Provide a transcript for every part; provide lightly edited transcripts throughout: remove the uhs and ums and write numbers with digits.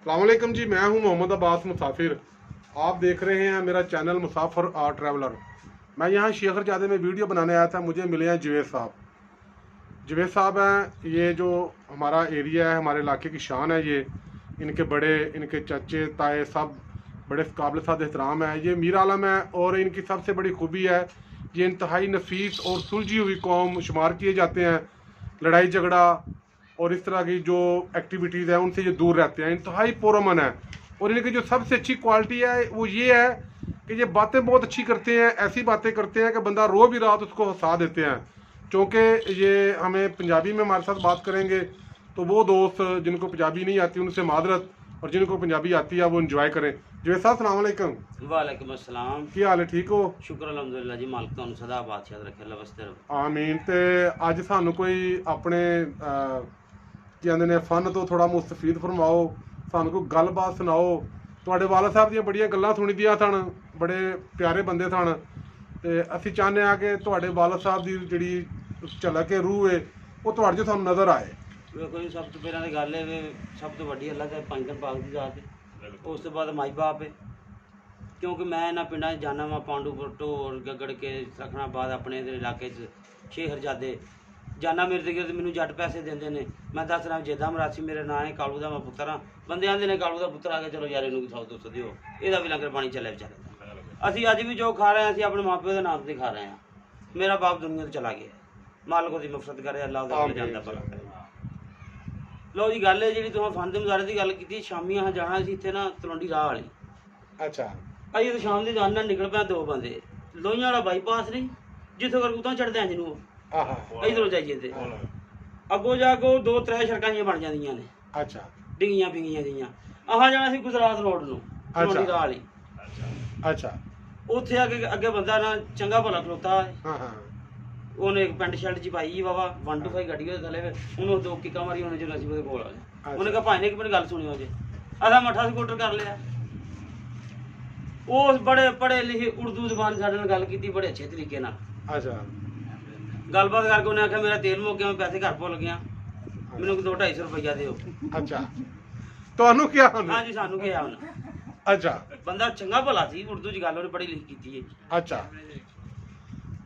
अस्सलामुअलैकुम जी, मैं हूं मोहम्मद अब्बास मुसाफिर। आप देख रहे हैं मेरा चैनल मुसाफिर आर ट्रैवलर। मैं यहाँ शेखरजादे में वीडियो बनाने आया था। मुझे मिले हैं जवेद साहब। जवेद साहब हैं, ये जो हमारा एरिया है, हमारे इलाके की शान है। ये इनके बड़े, इनके चाचे ताए सब बड़े काबिल साद एहतराम है। ये मीर आलम है और इनकी सबसे बड़ी खूबी है, ये इंतहाई नफीस और सुलझी हुई कौम शुमार किए जाते हैं। लड़ाई झगड़ा और इस तरह की जो एक्टिविटीज़ है उनसे ये दूर रहते हैं, इंतहाई पुरअमन है। और इनकी जो सबसे अच्छी क्वालिटी है वो ये है कि ये बातें बहुत अच्छी करते हैं। ऐसी बातें करते हैं कि बंदा रो भी रहा तो उसको हंसा देते हैं। क्योंकि ये हमें पंजाबी में हमारे साथ बात करेंगे तो वो दोस्त जिनको पंजाबी नहीं आती उनसे मादरत, और जिनको पंजाबी आती है वो इंजॉय करें। जवेद साहब अस्सलाम वालेकुम। वालेकुम अस्सलाम। की हाल है, ठीक हो? शुक्र अलहमदुलिल्लाह जी, मालिक तुहानू सदा बादशाह रखे अल्लाह वस्ते रहो। आमीन। ते अज सानू कोई अपने कहते ने फन तो थोड़ा मुस्तफीद फरमाओ, सानू कोई गलबात सुनाओ। तुहाडे वाला साहब दी बड़ियां गल्लां सुनी दियां सन, बड़े प्यारे बंदे सन। ते असीं चाहते हैं कि तुहाडे वाला साहब दी जिहड़ी झलक है, रूह है, वो तुहाडे च सानू नज़र आए। ਵੇਖੋ ਜੀ, ਸਭ ਤੋਂ ਪਹਿਲਾਂ ਦੀ ਗੱਲ ਹੈ ਵੀ ਸਭ ਤੋਂ ਵੱਡੀ ਅੱਲਾ ਤੇ ਪੰਜਨ ਪਾਕ ਦੀ ਜ਼ਾਤ ਹੈ। ਉਸ ਤੋਂ ਬਾਅਦ ਮਾਈ ਬਾਪ ਹੈ। ਕਿਉਂਕਿ ਮੈਂ ਇਹਨਾਂ ਪਿੰਡਾਂ 'ਚ ਜਾਣਾ ਵਾ, ਪਾਂਡੂਪੁਰ ਢੋਰ ਗਗੜ ਕੇ ਸਖਣਾਬਾਦ ਆਪਣੇ ਦੇ ਇਲਾਕੇ 'ਚ ਸ਼ੇਖਰਜਾਦੇ ਜਾਨਾ। ਮੇਰੇ ਤੇ ਕਿ ਮੈਨੂੰ ਜੱਟ ਪੈਸੇ ਦਿੰਦੇ ਨੇ। ਮੈਂ ਦੱਸ ਰਿਹਾ ਜੇਦਾ ਮਰਾਸੀ ਮੇਰੇ ਨਾਂ ਹੈ, ਕਾਲੂ ਦਾ ਮੈਂ ਪੁੱਤਰ ਹਾਂ। ਬੰਦੇ ਆਂਦੇ ਨੇ ਕਾਲੂ ਦਾ ਪੁੱਤਰ ਆ ਕੇ ਚਲੋ ਯਾਰ ਇਹਨੂੰ 100-200 ਦਿਓ, ਇਹਦਾ ਵੀ ਲੰਗਰ ਪਾਣੀ ਚੱਲੇ ਵਿਚਾਰੇ ਦਾ। ਅਸੀਂ ਅੱਜ ਵੀ ਜੋ ਖਾ ਰਹੇ ਹਾਂ ਅਸੀਂ ਆਪਣੇ ਮਾਪਿਓ ਦੇ ਨਾਮ ਤੇ ਖਾ ਰਹੇ ਹਾਂ। ਮੇਰਾ ਬਾਪ ਦੁਨੀਆ ਤੋਂ ਚਲਾ ਗਿਆ, ਮਾਲਕ ਉਹਦੀ ਮਫਰਤ ਕਰੇ, ਅੱਲਾਹ ਉਹਦਾ ਕੋਲ ਜਾਂਦਾ ਭਲਾ ਕਰੇ। ਲਓ ਜੀ, ਗੱਲ ਹੈ ਜਿਹੜੀ ਤੁਸੀਂ ਫਨ ਦੇ ਮੁਜ਼ਾਹਰੇ ਦੀ ਗੱਲ ਕੀਤੀ, ਸ਼ਾਮੀ ਆ ਜਾਣਾ ਸੀ ਇੱਥੇ ਨਾ ਤਲਵੰਡੀ ਰਾਹ ਵਾਲੀ। ਅੱਛਾ। ਅਸੀਂ ਤਾਂ ਸ਼ਾਮ ਦੇ ਜਾਣ ਨਾਲ ਨਿਕਲ ਪਿਆ, ਦੋ ਬੰਦੇ ਲੋਹੀਆਂ ਵਾਲਾ ਬਾਈਪਾਸ ਨਹੀਂ ਜਿੱਥੋਂ ਕਰ ਉਤਾਂ ਚੜਦੇ ਆਂ ਜਿਹਨੂੰ ਇਧਰੋਂ ਜਾਈਏ ਤੇ ਅੱਗੋਂ ਜਾ ਕੇ 2-3 ਸੜਕਾਂ ਜਿਹੀਆਂ ਬਣ ਜਾਂਦੀਆਂ ਨੇ। ਅੱਛਾ। ਡਿੰਗੀਆਂ ਪਿੰਗੀਆਂ ਜਿਹੀਆਂ। ਆਹ ਜਾਣਾ ਸੀ ਗੁਜਰਾਤ ਰੋਡ ਨੂੰ, ਤਲਵੰਡੀ ਰਾਹ ਵਾਲੀ। ਅੱਛਾ। ਉੱਥੇ ਆ ਕੇ ਅੱਗੇ ਬੰਦਾ ਨਾ ਚੰਗਾ ਭਲਾ ਖਲੋਤਾ ਹੈ। ਹਾਂ ਹਾਂ। ਉਹਨੇ ਇੱਕ ਪੈਂਟ ਸ਼ਰਟ ਜੀ ਪਾਈ ਬਾਬਾ 125 ਗੱਡੀ ਉਹਦੇ ਥੱਲੇ, ਉਹਨੂੰ 2 ਕਿੱਕਾਂ ਮਾਰੀ ਉਹਨੇ ਜਦੋਂ ਅਸੀਂ ਉਹਦੇ ਕੋਲ ਆ ਗਏ। ਉਹਨੇ ਕਿਹਾ ਭਾਈ ਨੇ ਕਿ ਮੇਰੀ ਗੱਲ ਸੁਣਿਓ ਜੇ ਅਸਾਂ ਮੱਠਾ ਸਕੂਟਰ ਕਰ ਲਿਆ। ਉਹ ਬੜੇ ਪੜ੍ਹੇ ਲਿਖੇ ਉਰਦੂ ਜ਼ਬਾਨ ਸਾਡੇ ਨਾਲ ਗੱਲ ਕੀਤੀ ਬੜੇ ਅੱਛੇ ਤਰੀਕੇ ਨਾਲ। ਅੱਛਾ। ਗੱਲਬਾਤ ਕਰਕੇ ਉਹਨੇ ਆਖਿਆ ਮੇਰਾ ਤੇਲ ਮੁੱਕ ਗਿਆ, ਮੈਂ ਪੈਸੇ ਘਰ ਭੁੱਲ ਗਿਆ, ਮੈਨੂੰ 200-250 ਰੁਪਈਆ ਦਿਓ। ਅੱਛਾ। ਤੁਹਾਨੂੰ ਕਿਹਾ ਉਹਨੇ? ਹਾਂਜੀ, ਸਾਨੂੰ ਕਿਹਾ ਉਹਨੇ। ਅੱਛਾ। ਬੰਦਾ ਚੰਗਾ ਭਲਾ ਸੀ, ਉਰਦੂ 'ਚ ਗੱਲ ਉਹਨੇ ਪੜ੍ਹੀ ਲਿਖੀ ਕੀਤੀ ਹੈ। ਅੱਛਾ।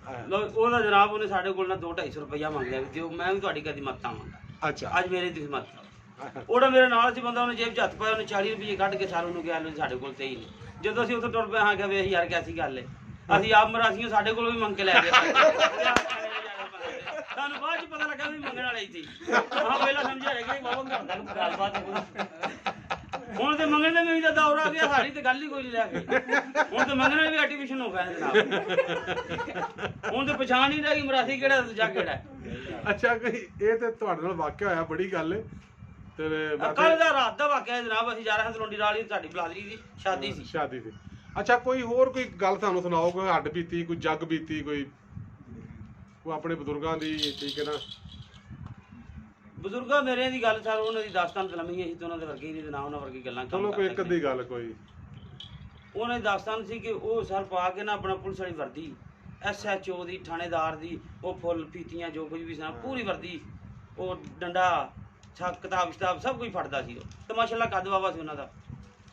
ਉਹਦਾ ਜਨਾਬ ਉਹਨੇ ਸਾਡੇ ਕੋਲ ਨਾ 200-250 ਰੁਪਈਆ ਮੰਗਿਆ ਵੀ ਦਿਓ, ਮੈਂ ਵੀ ਤੁਹਾਡੀ ਕਦੀ ਮੱਤ ਆਵਾਂਗਾ। ਅੱਛਾ। ਅੱਜ ਮੇਰੇ ਦੀ ਮੱਤ ਉਹਦਾ ਮੇਰੇ ਨਾਲ ਸੀ ਬੰਦਾ, ਉਹਨੇ ਜੇਬ 'ਚ ਹੱਥ ਪਾਇਆ, ਉਹਨੇ 40 ਰੁਪਏ ਕੱਢ ਕੇ ਸਾਰੂ ਨੂੰ ਗਿਆ ਸਾਡੇ ਕੋਲ ਤੇ ਹੀ ਨਹੀਂ। ਜਦੋਂ ਅਸੀਂ ਉੱਥੇ ਟੁਰ ਪਏ ਹਾਂ ਕਿ ਵੇਖ ਯਾਰ ਕਿਆਸੀ ਗੱਲ ਹੈ, ਅਸੀਂ ਆਪ ਮਰਾਸੀਆਂ ਸਾਡੇ ਕੋਲ ਵੀ ਮੰਗ ਕੇ ਲੈ ਗਏ। ਸਾਨੂੰ ਬਾਅਦ 'ਚ ਪਤਾ ਲੱਗਾ ਵੀ ਮੰਗਣ ਵਾਲੇ ਸੀ। ਹਾਂ ਪਹਿਲਾਂ ਸਮਝਿਆ ਕਿ ਬਾਬਾ ਘਰ ਦਾ ਗੱਲਬਾਤ ਹੁਣ ਤੇ ਮੰਗਣ ਦੇ ਵੀ ਤਾਂ ਦੌਰ ਆ ਗਿਆ, ਸਾਡੀ ਤੇ ਗੱਲ ਹੀ ਕੋਈ ਨਹੀਂ ਲੈ ਗਈ। ਹੁਣ ਤੇ ਮੰਗਣ ਵੀ ਆਰਟੀਫਿਸ਼ਲ ਹੋ ਗਿਆ ਜਨਾਬ। ਹੁਣ ਤੇ ਪਛਾਣ ਹੀ ਰਹਿ ਗਈ ਮਰਾਸੀ ਕਿਹੜਾ ਦੂਜਾ ਕਿਹੜਾ। ਅੱਛਾ, ਕੋਈ ਇਹ ਤੇ ਤੁਹਾਡੇ ਨਾਲ ਵਾਕਿਆ ਹੋਇਆ, ਬੜੀ ਗੱਲ ਹੈ। ਤੇ ਕੱਲ ਦਾ ਰਾਤ ਦਾ ਵਾਕਿਆ ਜਨਾਬ, ਅਸੀਂ ਜਾ ਰਹੇ ਹਾਂ ਤਲਵੰਡੀ ਰਾਹ ਵਾਲੀ, ਸਾਡੀ ਬਲਾਦਰੀ ਦੀ ਸ਼ਾਦੀ ਸੀ। ਸ਼ਾਦੀ ਸੀ। ਅੱਛਾ, ਕੋਈ ਹੋਰ ਕੋਈ ਗੱਲ ਸਾਨੂੰ ਸੁਣਾਓ, ਕੋਈ ਹੱਡ ਬੀਤੀ, ਕੋਈ ਜੱਗ ਬੀਤੀ, ਕੋਈ ਆਪਣੇ ਬਜ਼ੁਰਗਾਂ ਦੀ, ਠੀਕ ਹੈ ਨਾ? ਬਜ਼ੁਰਗਾਂ ਮੇਰੇ ਦੀ ਗੱਲ ਸਰ, ਉਹਨਾਂ ਦੀ ਦਾਸਤਾਨ ਤਲਮੀ ਸੀ ਤੇ ਉਹਨਾਂ ਦੇ ਵਰਗੀ ਨਹੀਂ, ਨਾ ਉਹਨਾਂ ਵਰਗੀ ਗੱਲਾਂ। ਚਲੋ ਕੋਈ ਇੱਕ ਅੱਧੀ ਗੱਲ ਕੋਈ। ਉਹਨਾਂ ਦੀ ਦਾਸਤਾਨ ਸੀ ਕਿ ਉਹ ਸਰ ਪਾ ਕੇ ਨਾ ਆਪਣਾ ਪੁਲਿਸ ਵਾਲੀ ਵਰਦੀ, SHO ਦੀ, ਥਾਣੇਦਾਰ ਦੀ, ਉਹ ਫੁੱਲ ਫੀਤੀਆਂ ਜੋ ਕੁਝ ਵੀ ਸੀ ਪੂਰੀ ਵਰਦੀ, ਉਹ ਡੰਡਾ ਕਿਤਾਬ ਸਭ ਕੁਝ ਫੜਦਾ ਸੀ। ਉਹ ਤਮਾਸ਼ਾਲਾ ਕੱਦ ਵਾਵਾ ਸੀ ਉਹਨਾਂ ਦਾ,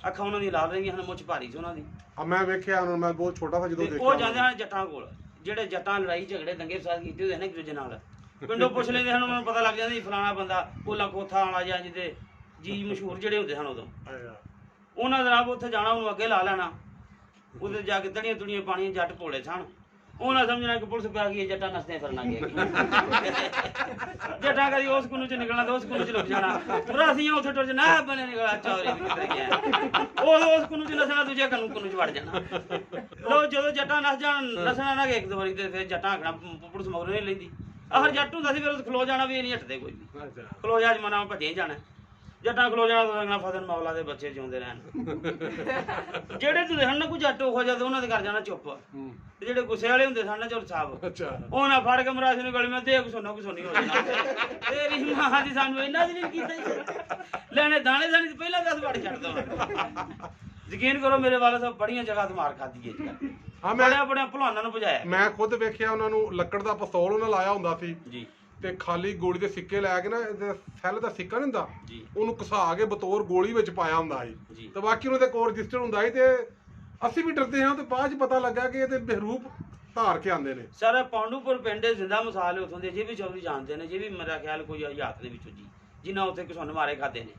ਅੱਖਾਂ ਉਹਨਾਂ ਦੀ ਲਾਲ ਰਹੀਆਂ ਹਨ, ਮੁੱਛ ਭਾਰੀ ਸੀ ਉਹਨਾਂ ਦੀ। ਮੈਂ ਵੇਖਿਆ ਉਹਨਾਂ ਨੂੰ, ਮੈਂ ਬਹੁਤ ਛੋਟਾ ਸੀ ਜਦੋਂ ਦੇਖਿਆ। ਉਹ ਜਾਂਦੇ ਹਨ ਜੱਟਾਂ ਕੋਲ, ਜਿਹੜੇ ਜੱਟਾਂ ਲੜਾਈ ਝਗੜੇ ਦੰਗੇ ਫਸਾਦ ਕੀਤੇ ਹੋਏ ਨੇ ਇੱਕ ਦੂਜੇ ਨਾਲ, ਪਿੰਡੋਂ ਪੁੱਛ ਲੈਂਦੇ ਹਨ, ਉਹਨਾਂ ਨੂੰ ਪਤਾ ਲੱਗ ਜਾਂਦਾ ਜੀ ਫਲਾਣਾ ਬੰਦਾ ਕੋਲਾ ਕੋਥਾ ਵਾਲਾ ਜਾਂ ਜਿਹਦੇ ਜੀ ਮਸ਼ਹੂਰ ਜਿਹੜੇ ਹੁੰਦੇ ਹਨ ਉਦੋਂ, ਉਹਨਾਂ ਦੇ ਨਾਲ ਉੱਥੇ ਜਾਣਾ, ਉਹਨੂੰ ਅੱਗੇ ਲਾ ਲੈਣਾ। ਉਹਦੇ ਜਾ ਕੇ ਤੜੀਆਂ ਤੁੜੀਆਂ ਪਾਣੀਆਂ, ਜੱਟ ਭੋਲੇ ਸਨ। ਉਹਨਾਂ ਸਮਝਣਾ ਕਿ ਪੁਲਿਸ ਪਾ ਗਈ, ਜੱਟਾਂ ਨਸਦੇ ਫਿਰਨਾ ਗਿਆ। ਜੱਟਾਂ ਕਦੀ ਉਸ ਕੁੰਨੂ ਚ ਨਿਕਲਣਾ ਤੇ ਉਸ ਕੁੰਨੂ ਚ ਲੁਕ ਜਾਣਾ। ਰਾਸੀਆਂ ਉੱਥੇ ਟੁਰ ਜਾਣਾ, ਬਣੇ ਨਿਕਲਾ ਚੌਰੇ ਕਿੱਧਰ ਗਿਆ, ਉਹ ਉਸ ਕੁੰਨੂ ਚ ਨਸਣਾ, ਦੂਜੇ ਕੁੰਨੂ ਚ ਵੜ ਜਾਣਾ। ਲੋ ਜਦੋਂ ਜੱਟਾਂ ਨਸ ਜਾਣ, ਨਸਣਾ ਨਾ ਇੱਕ ਦੋ ਵਾਰੀ ਤੇ ਫਿਰ ਜੱਟਾਂ ਆਖਣਾ ਪੁਲਿਸ ਮਗਰੋਂ ਨਹੀਂ ਲੈਂਦੀ। ਆਖਰ ਜੱਟ ਹੁੰਦਾ ਸੀ, ਫਿਰ ਖਲੋ ਜਾਣਾ ਵੀ ਇਹ ਨਹੀਂ ਹਟਦੇ ਕੋਈ ਵੀ। ਖਲੋ ਜਾ ਜਮਾਨਾ ਭੱਜੇ ਜਾਣਾ, ਜੱਟਾਂ ਖਲੋ ਜਾਣਾ ਤਾਂ ਫਸਲ ਮੌਲਾ ਦੇ ਬੱਚੇ ਜਿਉਂਦੇ ਰਹਿਣ। ਜਿਹੜੇ ਤੁਸੀਂ ਹਨ ਨਾ ਕੋਈ ਜੱਟ ਹੋ ਜਾਂਦੇ ਉਹਨਾਂ ਦੇ ਕਰ ਜਾਣਾ ਚੁੱਪ, ਤੇ ਜਿਹੜੇ ਗੁੱਸੇ ਵਾਲੇ ਹੁੰਦੇ ਸਨ ਨਾ ਚੋਰ ਸਾਹਿਬ, ਉਹ ਨਾ ਫੜ ਕੇ ਮਰਾਸੀ ਨੂੰ ਗਲੀ ਮੈਂ ਦੇ ਕੁਸੋਨਾ ਕੁਸੋਨੀ ਹੋ ਜਾਣਾ। ਤੇਰੀ ਮਾਂ ਦੀ ਸਾਨੂੰ ਇਹਨਾਂ ਦੀ ਨਹੀਂ ਕੀਤਾ ਲੈਣੇ ਦਾਣੇ ਦਾਣੇ ਪਹਿਲਾਂ 10 ਵੜ ਛੱਡ ਦਵਾਂ। ਯਕੀਨ ਕਰੋ ਮੇਰੇ ਵਾਲਾ ਸਾਹਿਬ ਬੜੀਆਂ ਜਗ੍ਹਾ ਤੋਂ ਮਾਰ ਖਾਦੀ ਹੈ। ਹਾਂ, ਮੈਂ ਬੜਿਆਂ ਭਲਵਾਨਾਂ ਨੂੰ ਭਜਾਇਆ। ਮੈਂ ਖੁਦ ਵੇਖਿਆ ਉਹਨਾਂ ਨੂੰ, ਲੱਕੜ ਦਾ ਪਿਸਤੌਲ ਉਹਨਾਂ ਲਾਇਆ ਹੁੰਦਾ ਸੀ ਜੀ। ਤੇ ਖਾਲੀ ਗੋਲੀ ਦੇ ਸਿੱਕੇ ਲੈ ਕੇ ਨਾ ਇਹਦੇ ਸੈੱਲ ਦਾ ਸਿੱਕਾ ਨਹੀਂ ਹੁੰਦਾ ਜੀ ਉਹਨੂੰ ਘਸਾ ਕੇ ਬਤੌਰ ਗੋਲੀ ਵਿੱਚ ਪਾਇਆ ਹੁੰਦਾ ਸੀ ਜੀ ਤੇ ਬਾਕੀ ਉਹਨਾਂ ਦੇ ਕੋਲ ਰਜਿਸਟਰ ਹੁੰਦਾ ਸੀ ਤੇ ਅਸੀਂ ਵੀ ਡਰਦੇ ਹਾਂ ਤੇ ਬਾਅਦ ਚ ਪਤਾ ਲੱਗਾ ਕਿ ਇਹ ਤੇ ਬਹਿਰੂਪ ਧਾਰ ਕੇ ਆਉਂਦੇ ਨੇ। ਸਰ ਪਾਂਡੂਪੁਰ ਪਿੰਡ ਜ਼ਿੰਦਾ ਮਿਸਾਲ ਹੈ ਉਥੋਂ ਦੇ, ਜੇ ਵੀ ਚੌਧਰੀ ਜਾਣਦੇ ਨੇ, ਜੇ ਵੀ ਮੇਰਾ ਖਿਆਲ ਕੋਈ ਹਜ਼ਾਤ ਦੇ ਵਿੱਚੋਂ ਜੀ ਜਿਨ੍ਹਾਂ ਉੱਥੇ ਕਿਸਾਨ ਮਾਰੇ ਖਾਦੇ ਨੇ।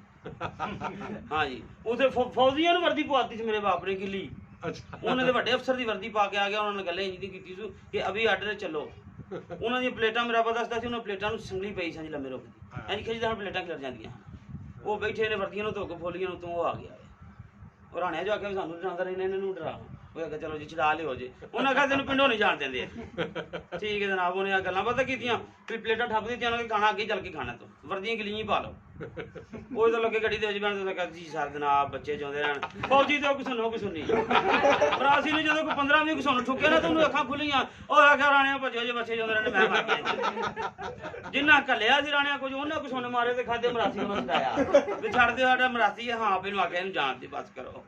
ਹਾਂ ਜੀ ਉਥੇ ਫੌਜੀਆਂ ਨੂੰ ਵਰਦੀ ਪਵਾਤੀ ਸੀ ਮੇਰੇ ਬਾਪ ਨੇ ਗਿੱਲੀ। ਅੱਛਾ ਉਹਨਾਂ ਦੇ ਵੱਡੇ ਅਫਸਰ ਦੀ ਵਰਦੀ ਪਾ ਕੇ ਆ ਗਿਆ, ਉਹਨਾਂ ਨੇ ਗੱਲੇ ਇੰਜ ਦੀ ਕੀਤੀ ਸੀ ਕਿ ਅਭੀ ਆਰਡਰ ਚੱਲੋ। ਉਹਨਾਂ ਦੀਆਂ ਪਲੇਟਾਂ ਮੇਰਾ ਪਤਾ ਦੱਸਦਾ ਸੀ, ਉਹਨਾਂ ਪਲੇਟਾਂ ਨੂੰ ਸੰਗਲੀ ਪਈ ਸੀ ਲੰਮੇ ਰੁੱਖ ਦੀ, ਇੰਜ ਖਿੱਚਦਾ ਪਲੇਟਾਂ ਖਿਲਰ ਜਾਂਦੀਆਂ। ਉਹ ਬੈਠੇ ਨੇ ਵਰਦੀਆਂ ਨੂੰ ਧੋ ਕੇ ਫੋਲੀਆਂ ਨੂੰ, ਤੋਂ ਉਹ ਆ ਗਿਆ ਉਹ ਰਾਣਿਆ ਜਾ ਕੇ ਸਾਨੂੰ ਡਰਾਉਂਦਾ ਰਹਿਣਾ, ਇਹਨਾਂ ਨੂੰ ਡਰਾ। ਉਹ ਆਖਿਆ ਚਲੋ ਜੀ ਛਡਾ ਲਿਓ ਜੇ। ਉਹਨਾਂ ਆਖਿਆ ਤੈਨੂੰ ਪਿੰਡੋਂ ਨਹੀਂ ਜਾਣ ਦਿੰਦੇ। ਠੀਕ ਹੈ ਜਨਾਬ, ਉਹਨੇ ਆ ਗੱਲਾਂ ਪਤਾ ਕੀਤੀਆਂ, ਫਿਰ ਪਲੇਟਾਂ ਠੱਪ ਦਿੱਤੀਆਂ, ਉਹਨਾਂ ਨੇ ਖਾਣਾ ਅੱਗੇ ਚੱਲ ਕੇ ਖਾਣਾ, ਤੋਂ ਵਰਦੀਆਂ ਗਿੱਲੀਆਂ ਹੀ ਪਾ ਲਓ। ਉਹ ਜਦੋਂ ਲੱਗੇ ਗੱਡੀ ਦੇ ਵਿੱਚ ਬੈਠ ਕੇ ਕਹਿੰਦਾ ਜੀ ਸਰ ਜਨਾਬ ਬੱਚੇ ਚਾਹੁੰਦੇ ਰਹਿਣ ਫੌਜੀ ਤੇ ਉਹ ਸੁਣੋ ਕਿ ਸੁਣੀ। ਫਰਾਸੀ ਨੇ ਜਦੋਂ ਕੋਈ 15 20 ਸੁਣ ਠੁੱਕਿਆ ਨਾ ਤਾਂ ਉਹਨੂੰ ਅੱਖਾਂ ਖੁੱਲੀਆਂ। ਉਹ ਆਖਿਆ ਰਾਣਿਆ ਭੱਜੋ ਜੇ ਬੱਚੇ ਚਾਹੁੰਦੇ ਰਹਿਣ, ਮੈਂ ਮਰ ਗਿਆ। ਜਿੰਨਾ ਕੱਲਿਆ ਸੀ ਰਾਣਿਆ ਕੁਝ ਉਹਨਾਂ ਕੁ ਸੁਣ ਮਾਰੇ ਤੇ ਖਾਦੇ ਮਰਾਸੀ ਉਹਨੂੰ ਛਡਾਇਆ ਵੀ ਛੱਡ ਦਿਓ ਸਾਡਾ ਮਰਾਸੀ ਹੈ। ਹਾਂ ਇਹਨੂੰ ਆਖਿਆ ਇਹਨੂੰ ਜਾਣ ਦੀ ਬਸ ਕਰੋ।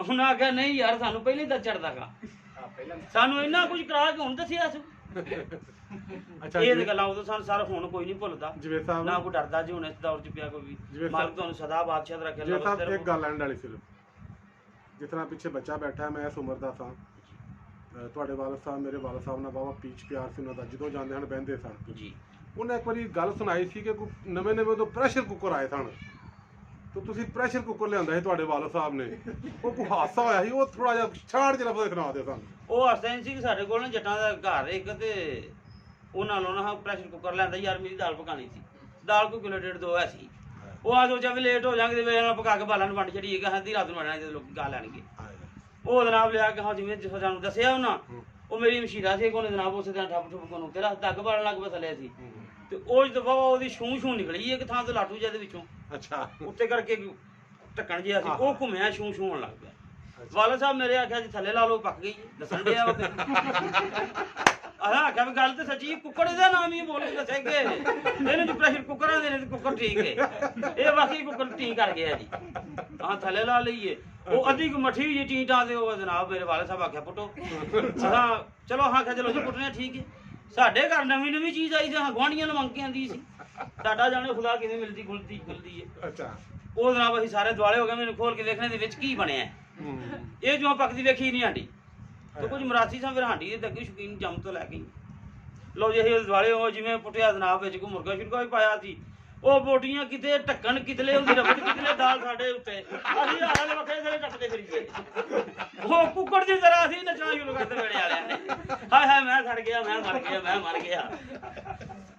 ਉਹਨਾਂ ਆਖਿਆ ਨਹੀਂ ਯਾਰ ਸਾਨੂੰ ਪਹਿਲੇ ਤਾਂ ਚੜਦਾਗਾ, ਸਾਨੂੰ ਇੰਨਾ ਕੁਝ ਕਰਾ ਕੇ ਹੁਣ ਦੱਸਿਆ ਸੀ। ਅੱਛਾ ਇਹ ਤੇ ਗੱਲਾਂ ਉਦੋਂ ਸਾਨੂੰ ਸਰ ਹੁਣ ਕੋਈ ਨਹੀਂ ਭੁੱਲਦਾ, ਜਵੇਦ ਸਾਹਿਬ ਨਾ ਕੋਈ ਡਰਦਾ ਜੀ ਹੁਣ ਇਸ ਦੌਰ 'ਚ ਪਿਆ ਕੋਈ ਵੀ। ਮਾਲਕ ਤੁਹਾਨੂੰ ਸਦਾ ਬਾਦਸ਼ਾਹ ਰੱਖੇ। ਜਵੇਦ ਸਾਹਿਬ ਇੱਕ ਗੱਲ ਐਂਡ ਵਾਲੀ ਸਿਰਫ, ਜਿਤਨਾ ਪਿੱਛੇ ਬੱਚਾ ਬੈਠਾ ਮੈਂ ਇਸ ਉਮਰ ਦਾ ਸਾਂ, ਤੁਹਾਡੇ ਵਾਲਦ ਸਾਹਿਬ ਮੇਰੇ ਵਾਲਦ ਸਾਹਿਬ ਨਾਲ ਬਾਬਾ ਪੀਚ ਪਿਆਰ ਸੀ ਉਹਨਾਂ ਦਾ, ਜਦੋਂ ਜਾਂਦੇ ਹਨ ਬਹਿੰਦੇ ਸਨ ਜੀ। ਉਹਨੇ ਇੱਕ ਵਾਰੀ ਗੱਲ ਸੁਣਾਈ ਸੀ ਕਿ ਨਵੇਂ ਨਵੇਂ ਉਦੋਂ ਪ੍ਰੈਸ਼ਰ ਕੁੱਕਰ ਆਏ ਸਨ, ਤੇ ਤੁਸੀਂ ਪ੍ਰੈਸ਼ਰ ਕੁੱਕਰ ਲਿਆਂਦਾ ਸੀ ਤੁਹਾਡੇ ਵਾਲਦ ਸਾਹਿਬ ਨੇ, ਉਹ ਕੋਈ ਹਾਦਸਾ ਹੋਇਆ ਸੀ, ਉਹ ਥੋੜਾ ਜਿਹਾ ਛਾੜ ਜਿਹਾ ਲਫ਼ਜ਼ ਸੁਣਾ ਦਿਓ ਸਾਨੂੰ। ਉਹ ਹਸਤੈਨ ਸੀ ਸਾਡੇ ਕੋਲ ਨਾ ਜੱਟਾਂ ਦਾ ਘਰ ਇੱਕ, ਤੇ ਉਹਨਾਂ ਨਾਲੋਂ ਨਾ ਪ੍ਰੈਸ਼ਰ ਕੁੱਕਰ ਲਿਆਂਦਾ ਯਾਰ, ਮੇਰੀ ਦਾਲ ਪਕਾਣੀ ਸੀ, ਦਾਲ ਕੋਈ ਕਿਲੋ ਡੇਢ ਦੋ ਸੀ। ਉਹ ਆ ਸੋਚਿਆ ਵੀ ਲੇਟ ਹੋ ਜਾਣਗੇ, ਵੇਲੇ ਨਾਲ ਪਕਾ ਕੇ ਬਾਲਾਂ ਨੂੰ ਵੰਡ ਛੜੀਏ, ਅੱਧੀ ਰਾਤ ਨੂੰ ਵੰਡਣਾ ਜਦੋਂ ਲੋਕ ਗਾ ਲੈਣਗੇ। ਉਹ ਜਨਾਬ ਲਿਆ ਕੇ ਹਾਂ ਜਿਵੇਂ ਸਾਨੂੰ ਦੱਸਿਆ ਉਹਨਾਂ, ਉਹ ਮੇਰੀ ਮਸ਼ੀਰਾ ਸੀ ਕੋਨੇ ਜਨਾਬ, ਉਸੇ ਦਿਨ ਠੱਪ ਠੁੱਪ ਕੋਨੂੰ ਤੇਰਾ ਧੱਗ ਬਾਲਣ ਲੱਗ ਪਿਆ ਥੱਲੇ ਸੀ। ਤੇ ਉਹ ਜਦੋਂ ਬਾਬਾ ਉਹਦੀ ਛੂੰ ਨਿਕਲੀ ਇੱਕ ਥਾਂ ਤੋਂ ਲਾਟੂ ਜਿਹਾ ਦੇ ਵਿੱਚੋਂ, ਅੱਛਾ ਉੱਤੇ ਕਰਕੇ ਢੱਕਣ ਜਿਹਾ ਸੀ, ਉਹ ਘੁੰਮਿਆ ਛੂੰ ਹੋਣ ਲੱਗ ਪਿਆ। ਵਾਲਾ ਸਾਹਿਬ ਮੇਰੇ ਆਖਿਆ ਜੀ ਥੱਲੇ ਲਾ ਲਓ, ਪੱਕ ਗਈ ਦੱਸਣ ਡਿਆ ਉਹ। ਆਖਿਆ ਵੀ ਗੱਲ ਤੇ ਸੱਚੀ, ਕੁੱਕੜ ਦਾ ਨਾਮ ਹੀ ਬੋਲ ਕੇ ਦੱਸੇਗੇ ਇਹਨੂੰ ਜੀ ਪ੍ਰੈਸ਼ਰ ਕੁੱਕਰਾਂ ਦੇ ਨੇ ਤੇ ਕੁੱਕਰ ਠੀਕ ਹੈ, ਇਹ ਵਾਕਈ ਕੁੱਕਰ ਠੀਕ ਕਰ ਗਿਆ ਜੀ। ਹਾਂ ਥੱਲੇ ਲਾ ਲਈਏ। ਉਹ ਅੱਧੀ ਕੁ ਮੱਠੀ ਜੀ ਟੀਟਾਂ ਦੇ ਉਹ ਜਨਾਬ ਮੇਰੇ ਵਾਲੇ ਸਾਹਿਬ ਆਖਿਆ ਪੁੱਟੋ। ਹਾਂ ਚਲੋ ਆਖਿਆ ਚਲੋ ਜੀ ਪੁੱਟਣੇ ਠੀਕ ਹੈ। ਸਾਡੇ ਘਰ ਨਵੀਂ ਚੀਜ਼ ਆਈ ਸੀ, ਗੁਆਂਢੀਆਂ ਨੂੰ ਮੰਗ ਕੇ ਆਂਦੀ ਸੀ, ਸਾਡਾ ਜਾਣੇ ਖੁਦਾ ਕਿਵੇਂ ਮਿਲਦੀ ਖੁੱਲਦੀ ਹੈ। ਅੱਛਾ ਉਹ ਜਨਾਬ ਅਸੀਂ ਸਾਰੇ ਦੁਆਲੇ ਹੋ ਗਏ, ਮੈਨੂੰ ਖੋਲ ਕੇ ਵੇਖਣੇ ਦੇ ਵਿੱਚ ਕੀ ਬਣਿਆ। ਇਹ ਜੋ ਪੱਕਦੀ ਵੇਖੀ ਨਹੀਂ ਹਾਂਡੀ, ਤੇ ਕੁਝ ਮਰਾਸੀ ਸਾਂ ਫਿਰ ਹਾਂਡੀ ਦੇ ਅੱਗੇ ਸ਼ੌਕੀਨ ਜੰਮ ਤੋਂ ਲੈ ਕੇ ਲਓ ਜੀ ਅਸੀਂ ਦੁਆਲੇ ਹੋ ਜਿਵੇਂ ਪੁੱਟਿਆ ਜਨਾਬ ਵਿੱਚ ਕੋ ਮੁਰਗਾ ਸ਼ੁਰਗਾ ਵੀ ਪਾਇਆ ਸੀ। ਉਹ ਬੋਟੀਆਂ ਕਿਤੇ ਢੱਕਣ ਕਿਤਲੇ ਹੁੰਦੀ ਰਬੜ ਕਿਤਲੇ ਦਾਲ ਸਾਡੇ ਉੱਤੇ, ਅਸੀਂ ਹਾਲੇ ਵੱਖਰੇ ਸਾਰੇ ਟੱਕਦੇ ਫਿਰੀਏ। ਉਹ ਕੁੱਕੜ ਦੀ ਤਰ੍ਹਾਂ ਅਸੀਂ ਨੱਚਣਾ ਸ਼ੁਰੂ ਕਰਦੇ ਵੇੜੇ ਵਾਲਿਆਂ ਨੇ, ਹਾਏ ਹਾਏ ਮੈਂ ਸੜ ਗਿਆ, ਮੈਂ ਮਰ ਗਿਆ।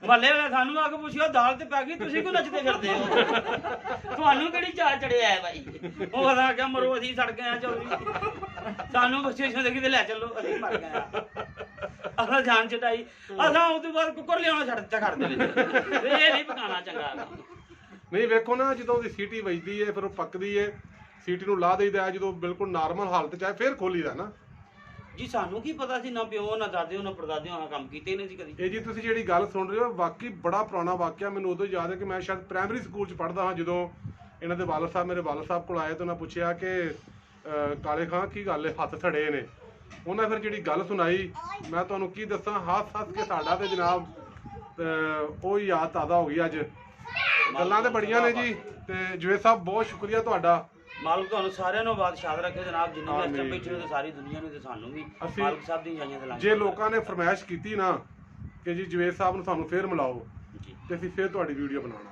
ਮਹੱਲੇ ਵਾਲੇ ਸਾਨੂੰ ਆ ਕੇ ਪੁੱਛਿਆ ਦਾਲ ਤੇ ਪੈ ਗਈ, ਤੁਸੀਂ ਕਿਉਂ ਨੱਚਦੇ ਫਿਰਦੇ ਹੋ, ਤੁਹਾਨੂੰ ਕਿਹੜੀ ਚਾਹ ਚੜਿਆ ਹੈ ਬਾਈ। ਉਹ ਆਦਾ ਕਿ ਮਰੋ ਅਸੀਂ ਸੜ ਗਏ ਆ ਚੌਧਰੀ, ਸਾਨੂੰ ਸਟੇਸ਼ਨ ਦੇ ਕਿਤੇ ਲੈ ਚੱਲੋ, ਅਸੀਂ ਮਰ ਗਏ ਆ। ਅਸਾਂ ਜਾਨ ਚਟਾਈ, ਅਸਾਂ ਉਸ ਤੋਂ ਬਾਅਦ ਕੁੱਕਰ ਲਿਆਉਣਾ ਛੱਡ ਦਿੱਤਾ ਘਰ ਦੇ ਵਿੱਚ, ਇਹ ਨਹੀਂ ਪਕਾਉਣਾ ਚੰਗਾ। ਨਹੀਂ ਵੇਖੋ ਨਾ, ਜਦੋਂ ਉਹਦੀ ਸੀਟੀ ਵੱਜਦੀ ਹੈ ਫਿਰ ਉਹ ਪੱਕਦੀ ਹੈ, ਸੀਟੀ ਨੂੰ ਲਾ ਦੇਈਦਾ, ਜਦੋਂ ਬਿਲਕੁਲ ਨਾਰਮਲ ਹਾਲਤ 'ਚ ਆਏ ਫਿਰ ਖੋਲੀਦਾ ਨਾ ਜੀ। ਸਾਨੂੰ ਕੀ ਪਤਾ ਸੀ, ਨਾ ਪਿਓ ਨਾ ਦਾਦੇ ਨਾ ਪੜਦਾਦੇ ਆ ਕੰਮ ਕੀਤੇ ਨਹੀਂ ਸੀ ਕਦੀ। ਇਹ ਜੀ ਤੁਸੀਂ ਜਿਹੜੀ ਗੱਲ ਸੁਣ ਰਹੇ ਹੋ ਵਾਕਈ ਬੜਾ ਪੁਰਾਣਾ ਵਾਕਿਆ। ਮੈਨੂੰ ਉਦੋਂ ਯਾਦ ਹੈ ਕਿ ਮੈਂ ਸ਼ਾਇਦ ਪ੍ਰਾਇਮਰੀ ਸਕੂਲ 'ਚ ਪੜ੍ਹਦਾ ਹਾਂ, ਜਦੋਂ ਇਹਨਾਂ ਦੇ ਵਾਲਦ ਸਾਹਿਬ ਮੇਰੇ ਵਾਲਦ ਸਾਹਿਬ ਕੋਲ ਆਏ ਤਾਂ ਉਹਨਾਂ ਪੁੱਛਿਆ ਕਿ ਕਾਲੇ ਖਾਂ ਕੀ ਗੱਲ ਹੈ, ਹੱਥ ਥੜੇ ਨੇ। ਉਹਨਾਂ ਫਿਰ ਜਿਹੜੀ ਗੱਲ ਸੁਣਾਈ, ਮੈਂ ਤੁਹਾਨੂੰ ਕੀ ਦੱਸਾਂ, ਹੱਸ ਕੇ ਸਾਡਾ ਤੇ ਜਨਾਬ ਉਹ ਯਾਦ ਤਾਜ਼ਾ ਹੋ ਗਈ। ਅੱਜ ਗੱਲਾਂ ਤੇ ਬੜੀਆਂ ਨੇ ਜੀ। ਤੇ ਜਵੇਦ ਸਾਹਿਬ ਬਹੁਤ ਸ਼ੁਕਰੀਆ ਤੁਹਾਡਾ, ਮਾਲਕ ਤੁਹਾਨੂੰ ਸਾਰਿਆਂ ਨੂੰ ਬਾਦਸ਼ਾਹ ਰੱਖੇ ਜਨਾਬ, ਜਿੰਨੇ ਵੀ ਇੱਥੇ ਬੈਠੇ ਹੋ ਤੇ ਸਾਰੀ ਦੁਨੀਆ ਨੂੰ ਤੇ ਸਾਨੂੰ ਵੀ ਮਾਲਕ ਸਾਹਿਬ ਦੀ ਜਾਈਆਂ ਤੇ ਲੰਘ। ਜੇ ਲੋਕਾਂ ਨੇ ਫਰਮਾਇਸ਼ ਕੀਤੀ ਨਾ ਕਿ ਜੀ ਜਵੇਦ ਸਾਹਿਬ ਨੂੰ ਸਾਨੂੰ ਫੇਰ ਮਿਲਾਓ, ਤੇ ਅਸੀਂ ਫੇਰ ਤੁਹਾਡੀ ਵੀਡੀਓ ਬਣਾਉਣਾ।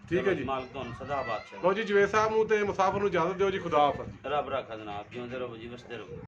ਠੀਕ ਹੈ ਜੀ, ਮਾਲਕ ਤੁਹਾਨੂੰ ਸਦਾ ਬਾਦਸ਼ਾਹ। ਲਓ ਜੀ ਜਵੇਦ ਸਾਹਿਬ ਨੂੰ ਤੇ ਮੁਸਾਫਰ ਨੂੰ ਇਜਾਜ਼ਤ ਦਿਓ ਜੀ, ਖੁਦਾ ਹਾਫਿਜ਼। ਰੱਬ ਰੱਖਾ ਜਨਾਬ, ਜਿਉਂਦੇ ਰਹੋ ਜੀ, ਵਸਦੇ ਰਹੋ।